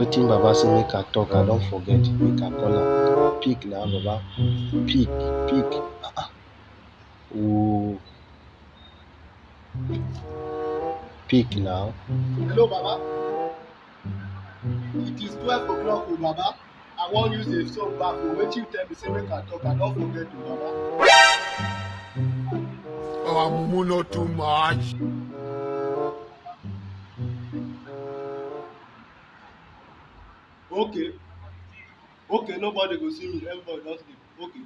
Wetin Baba say make I talk, I don forget. Make I call am. Pick na Baba. Pick. Oh, pick now. Hello, Baba. It is 12 o'clock, oh, Baba. I wan use the phone back. Oh, wetin you tell me say make I talk, I don forget, oh, Baba. Our mumu not too much. Okay. Okay, nobody go see me. Everybody don sleep. Okay.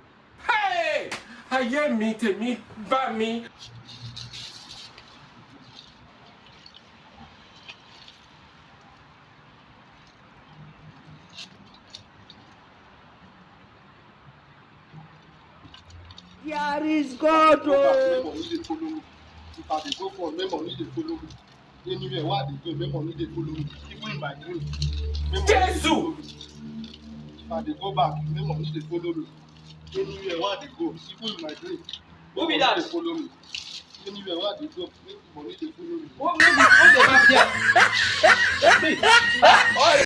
Hey! Ayé mi tèmi bá mi. Here is God. Go back, make money dey follow me. If I dey go for make money dey follow me. Anywhere wey I dey go, make money dey follow me. Even in my dream, make money dey follow Jésù! me. If I dey go back, make money dey follow me. Anywhere wey I dey go, even in my dream, Who make be money that? dey follow me. Anywhere wey I dey go, make money dey follow me. What the back there?